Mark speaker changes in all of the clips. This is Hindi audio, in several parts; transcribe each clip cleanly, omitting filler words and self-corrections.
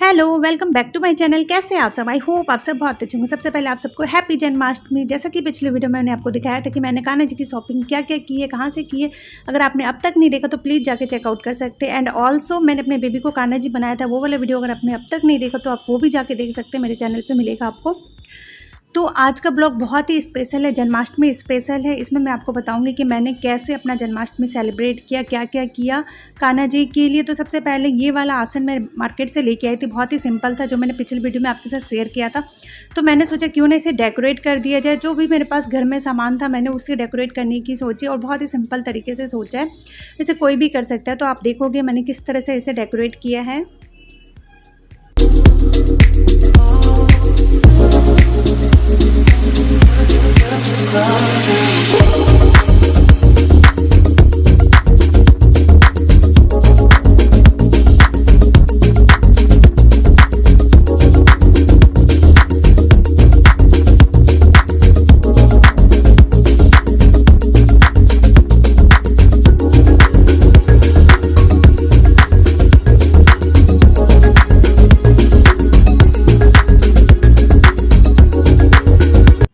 Speaker 1: Hello, welcome back to my channel. कैसे हैं आप सब? आई होप आप सब बहुत अच्छे होंगे। सबसे पहले आप सबको हैप्पी जन्माष्टमी। जैसा कि पिछले वीडियो में मैंने आपको दिखाया था कि मैंने कान्हा जी की शॉपिंग क्या क्या की है, कहाँ से की है। अगर आपने अब तक नहीं देखा तो प्लीज़ जाके चेकआउट कर सकते हैं। एंड ऑल्सो मैंने अपने बेबी को कान्हा जी बनाया था, वो वाला वीडियो अगर आपने अब तक नहीं देखा तो आप वो भी जाके देख सकते हैं, मेरे चैनल पर मिलेगा आपको। तो आज का ब्लॉग बहुत ही स्पेशल है, जन्माष्टमी स्पेशल है। इसमें मैं आपको बताऊंगी कि मैंने कैसे अपना जन्माष्टमी सेलिब्रेट किया, क्या क्या किया कान्हा जी के लिए। तो सबसे पहले ये वाला आसन मैं मार्केट से लेके आई थी, बहुत ही सिंपल था, जो मैंने पिछले वीडियो में आपके साथ शेयर किया था। तो मैंने सोचा क्यों ना इसे डेकोरेट कर दिया जाए। जो भी मेरे पास घर में सामान था मैंने उससे डेकोरेट करने की सोची और बहुत ही सिंपल तरीके से सोचा है। इसे कोई भी कर सकता है। तो आप देखोगे मैंने किस तरह से इसे डेकोरेट किया है।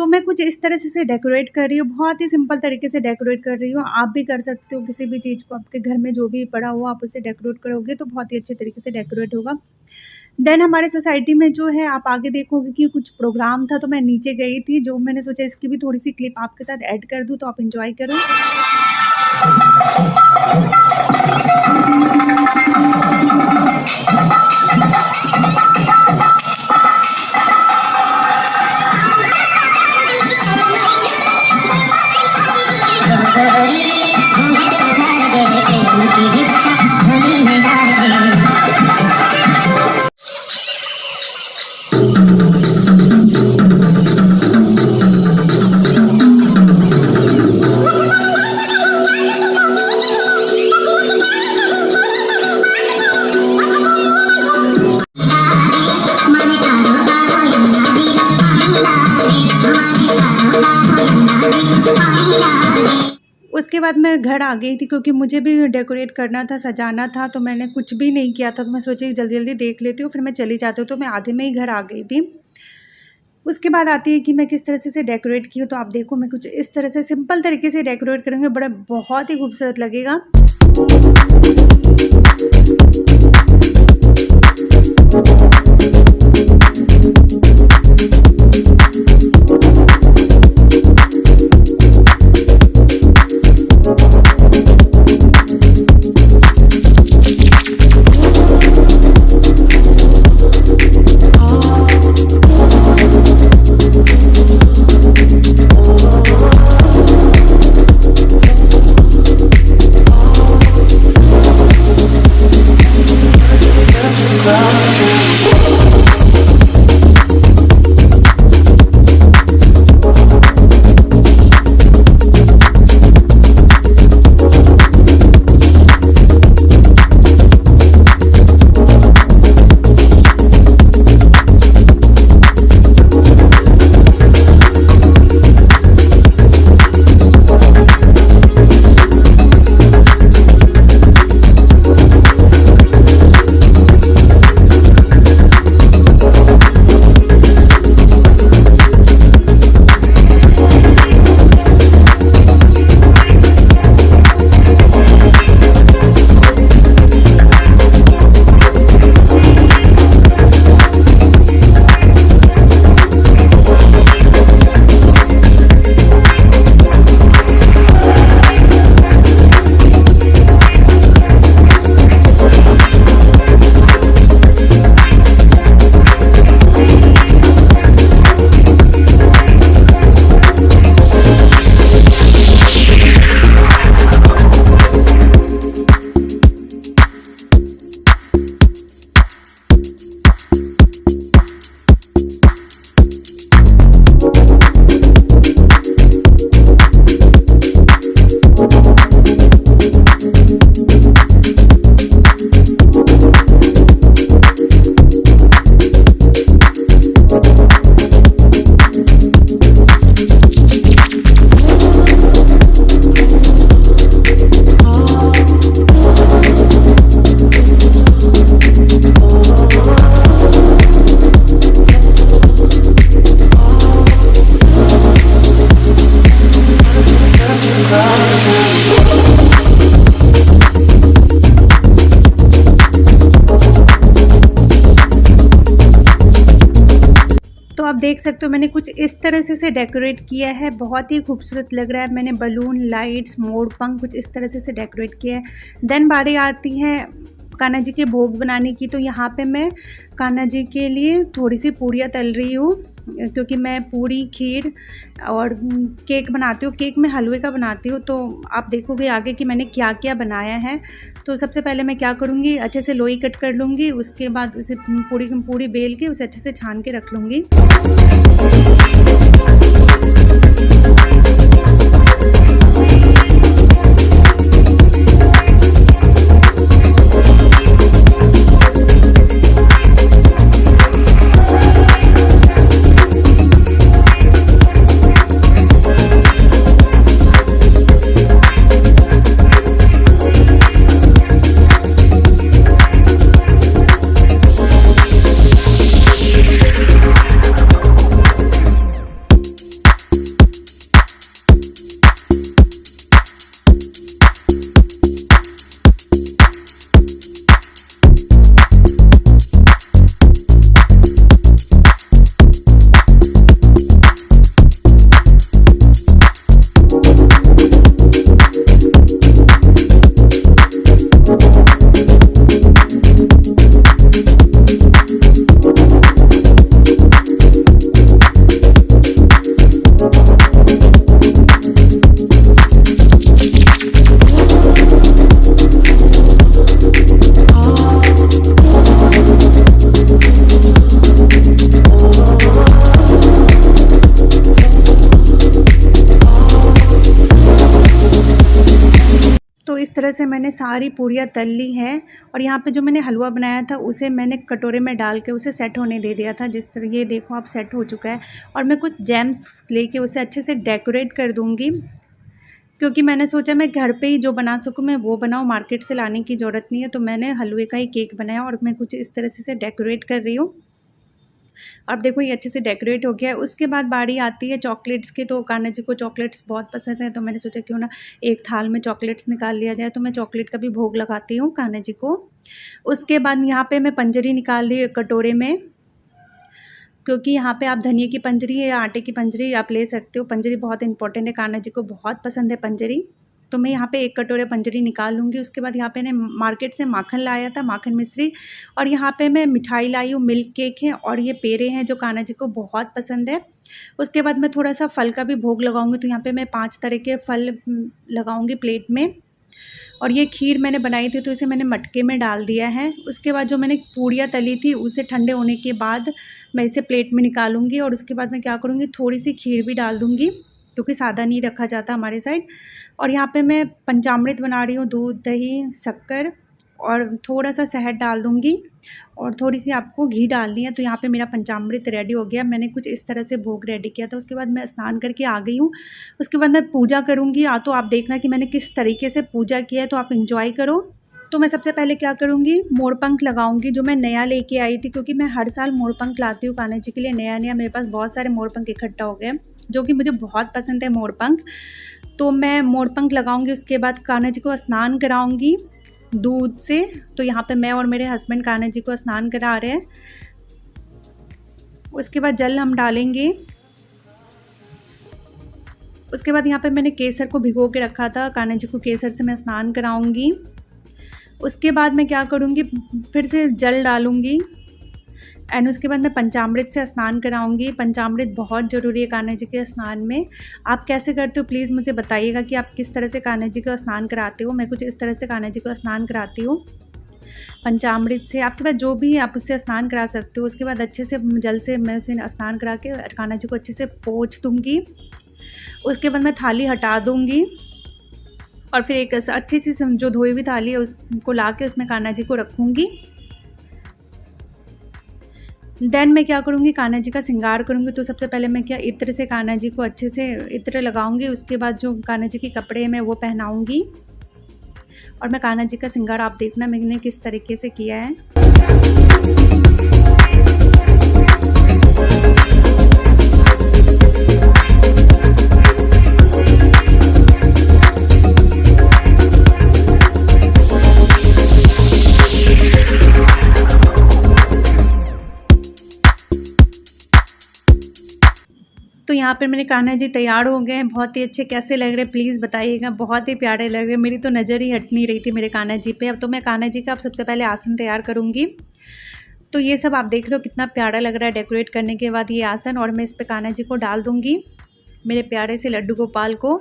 Speaker 1: मैं कुछ इस तरह से डेकोरेट कर रही हूँ, बहुत ही सिंपल तरीके से डेकोरेट कर रही हूँ। आप भी कर सकते हो, किसी भी चीज़ को आपके घर में जो भी पड़ा हो आप उसे डेकोरेट करोगे तो बहुत ही अच्छे तरीके से डेकोरेट होगा। देन हमारे सोसाइटी में जो है आप आगे देखोगे कि कुछ प्रोग्राम था, तो मैं नीचे गई थी, जो मैंने सोचा इसकी भी थोड़ी सी क्लिप आपके साथ ऐड कर दूँ तो आप इंजॉय करो। उसके बाद मैं घर आ गई थी क्योंकि मुझे भी डेकोरेट करना था, सजाना था। तो मैंने कुछ भी नहीं किया था, तो मैं सोची जल्दी जल्दी देख लेती हूँ फिर मैं चली जाती हूँ। तो मैं आधे में ही घर आ गई थी। उसके बाद आती है कि मैं किस तरह से इसे डेकोरेट की हूँ। तो आप देखो मैं कुछ इस तरह से सिंपल तरीके से डेकोरेट करूँगी, बड़ा बहुत ही खूबसूरत लगेगा। आप देख सकते हो मैंने कुछ इस तरह से इसे डेकोरेट किया है, बहुत ही खूबसूरत लग रहा है। मैंने बलून, लाइट्स, मोर पंख कुछ इस तरह से इसे डेकोरेट किया है। देन बारी आती है कान्हा जी के भोग बनाने की। तो यहाँ पे मैं कान्हा जी के लिए थोड़ी सी पूड़ियाँ तल रही हूँ, क्योंकि मैं पूड़ी, खीर और केक बनाती हूँ। केक मैं हलवे का बनाती हूँ, तो आप देखोगे आगे कि मैंने क्या क्या बनाया है। तो सबसे पहले मैं क्या करूँगी, अच्छे से लोई कट कर लूँगी, उसके बाद उसे पूड़ी बेल के उसे अच्छे से छान के रख लूँगी। इस तरह से मैंने सारी पूड़ियाँ तल ली हैं। और यहाँ पे जो मैंने हलवा बनाया था उसे मैंने कटोरे में डाल के उसे सेट होने दे दिया था। जिस तरह ये देखो आप सेट हो चुका है। और मैं कुछ जेम्स लेके उसे अच्छे से डेकोरेट कर दूँगी, क्योंकि मैंने सोचा मैं घर पे ही जो बना सकूँ मैं वो बनाऊँ, मार्केट से लाने की ज़रूरत नहीं है। तो मैंने हलवे का ही केक बनाया और मैं कुछ इस तरह से इसे डेकोरेट कर रही हूँ। अब देखो ये अच्छे से डेकोरेट हो गया है। उसके बाद बारी आती है चॉकलेट्स की। तो कान्हा जी को चॉकलेट्स बहुत पसंद है, तो मैंने सोचा क्यों ना एक थाल में चॉकलेट्स निकाल लिया जाए। तो मैं चॉकलेट का भी भोग लगाती हूँ कान्हा जी को। उसके बाद यहाँ पे मैं पंजरी निकाल रही हूँ कटोरे में, क्योंकि यहाँ पे आप धनिया की पंजरी या आटे की पंजरी आप ले सकते हो। पंजरी बहुत इंपॉर्टेंट है, कान्हा जी को बहुत पसंद है पंजरी। तो मैं यहाँ पे एक कटोरे पंजरी निकाल लूँगी। उसके बाद यहाँ पे मैंने मार्केट से माखन लाया था, माखन मिश्री, और यहाँ पे मैं मिठाई लाई हूँ, मिल्क केक है और ये पेड़े हैं जो कान्हा जी को बहुत पसंद है। उसके बाद मैं थोड़ा सा फल का भी भोग लगाऊंगी। तो यहाँ पे मैं 5 तरह के फल लगाऊंगी प्लेट में। और ये खीर मैंने बनाई थी तो इसे मैंने मटके में डाल दिया है। उसके बाद जो मैंने पूड़ियाँ तली थी उसे ठंडे होने के बाद मैं इसे प्लेट में निकालूंगी। और उसके बाद मैं क्या करूँगी, थोड़ी सी खीर भी डाल दूँगी, क्योंकि सादा नहीं रखा जाता हमारे साइड। और यहाँ पे मैं पंचामृत बना रही हूँ, दूध, दही, शक्कर और थोड़ा सा शहद डाल दूँगी और थोड़ी सी आपको घी डालनी है। तो यहाँ पे मेरा पंचामृत रेडी हो गया। मैंने कुछ इस तरह से भोग रेडी किया था। उसके बाद मैं स्नान करके आ गई हूँ। उसके बाद मैं पूजा करूँगी। तो आप देखना कि मैंने किस तरीके से पूजा किया है, तो आप इंजॉय करो। तो मैं सबसे पहले क्या करूँगी, मोरपंख लगाऊंगी, जो मैं नया लेके आई थी, क्योंकि मैं हर साल मोरपंख लाती हूँ कान्हा जी के लिए नया। मेरे पास बहुत सारे मोरपंख इकट्ठा हो गए, जो कि मुझे बहुत पसंद है मोरपंख। तो मैं मोरपंख लगाऊंगी। उसके बाद कान्हा जी को स्नान कराऊंगी दूध से। तो यहाँ पे मैं और मेरे हस्बैंड कान्हा जी को स्नान करा रहे हैं। उसके बाद जल हम डालेंगे। उसके बाद यहाँ पे मैंने केसर को भिगो के रखा था, कान्हा जी को केसर से मैं स्नान कराऊंगी। उसके बाद मैं क्या करूँगी, फिर से जल डालूँगी एंड उसके बाद मैं पंचामृत से स्नान कराऊंगी। पंचामृत बहुत ज़रूरी है कान्हा जी के स्नान में। आप कैसे करते हो प्लीज़ मुझे बताइएगा कि आप किस तरह से कान्हा जी का स्नान कराते हो। मैं कुछ इस तरह से कान्हा जी को स्नान कराती हूँ पंचामृत से। आपके पास जो भी है आप उससे स्नान करा सकते हो। उसके बाद अच्छे से जल से मैं उसे स्नान करा के कान्हा जी को अच्छे से पोंछ दूँगी। उसके बाद मैं थाली हटा दूँगी और फिर एक अच्छी सी जो धोई हुई थाली है उसको ला के उसमें कान्हा जी को रखूँगी। देन मैं क्या करूँगी, कान्हा जी का श्रृंगार करूँगी। तो सबसे पहले मैं क्या इत्र से कान्हा जी को अच्छे से इत्र लगाऊंगी। उसके बाद जो कान्हा जी के कपड़े मैं वो पहनाऊंगी और मैं कान्हा जी का श्रृंगार आप देखना मैंने किस तरीके से किया है। तो यहाँ पर मेरे कान्हा जी तैयार हो गए हैं। बहुत ही अच्छे कैसे लग रहे हैं प्लीज़ बताइएगा। बहुत ही प्यारे लग रहे हैं, मेरी तो नज़र ही हट नहीं रही थी मेरे कान्हा जी पे। अब तो मैं कान्हा जी का अब सबसे पहले आसन तैयार करूँगी। तो ये सब आप देख रहे हो कितना प्यारा लग रहा है डेकोरेट करने के बाद ये आसन। और मैं इस पे कान्हा जी को डाल दूँगी, मेरे प्यारे से लड्डू गोपाल को।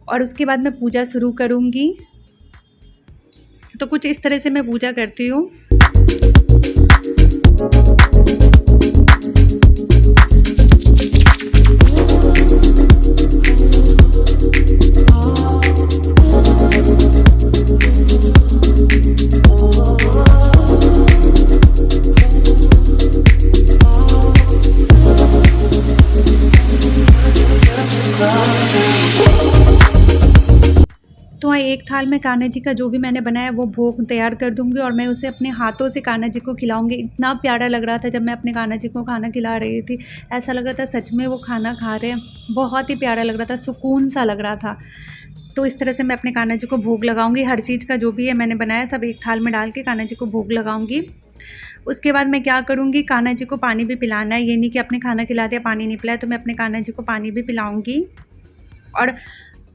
Speaker 1: और उसके बाद मैं पूजा शुरू करूँगी। तो कुछ इस तरह से मैं पूजा करती हूँ। तो एक थाल में कान्हा जी का जो भी मैंने बनाया वो भोग तैयार कर दूंगी और मैं उसे अपने हाथों से कान्हा जी को खिलाऊंगी। इतना प्यारा लग रहा था जब मैं अपने कान्हा जी को खाना खिला रही थी, ऐसा लग रहा था सच में वो खाना खा रहे हैं। बहुत ही प्यारा लग रहा था, सुकून सा लग रहा था। तो इस तरह से मैं अपने कान्हा जी को भोग लगाऊंगी। हर चीज़ का जो भी है मैंने बनाया सब एक थाल में डाल के कान्हा जी को भोग लगाऊंगी। उसके बाद मैं क्या करूँगी, कान्हा जी को पानी भी पिलाना है। ये नहीं कि अपने खाना खिला दिया पानी नहीं पिलाया, तो मैं अपने कान्हा जी को पानी भी पिलाऊंगी। और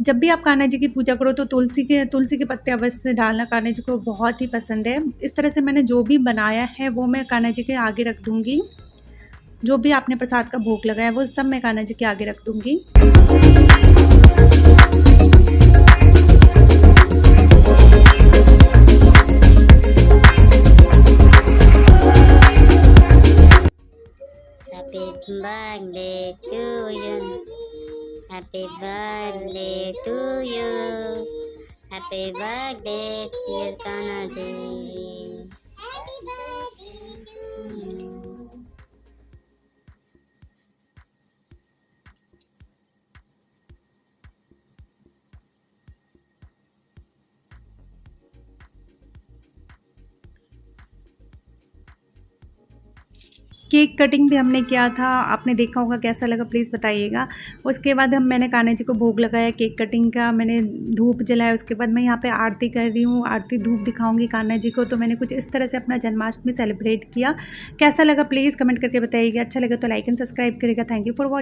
Speaker 1: जब भी आप कान्हा जी की पूजा करो तो तुलसी के पत्ते अवश्य डालना, कान्हा जी को बहुत ही पसंद है। इस तरह से मैंने जो भी बनाया है वो मैं कान्हा जी के आगे रख दूँगी। जो भी आपने प्रसाद का भोग लगाया वो सब मैं कान्हा जी के आगे रख दूँगी।
Speaker 2: Happy birthday to you. Happy birthday to you. Happy birthday dear Kanha ji. Happy birthday to you.
Speaker 1: Cake cutting भी हमने किया था, आपने देखा होगा, कैसा लगा प्लीज़ बताइएगा। उसके बाद मैंने कान्हा जी को भोग लगाया केक कटिंग का, मैंने धूप जलाया। उसके बाद मैं यहाँ पे आरती कर रही हूँ, आरती धूप दिखाऊंगी कान्हा जी को। तो मैंने कुछ इस तरह से अपना जन्माष्टमी सेलिब्रेट किया। कैसा लगा प्लीज़ कमेंट करके बताइएगा। अच्छा लगा तो लाइक एंड सब्सक्राइब करिएगा। Thank you for watching.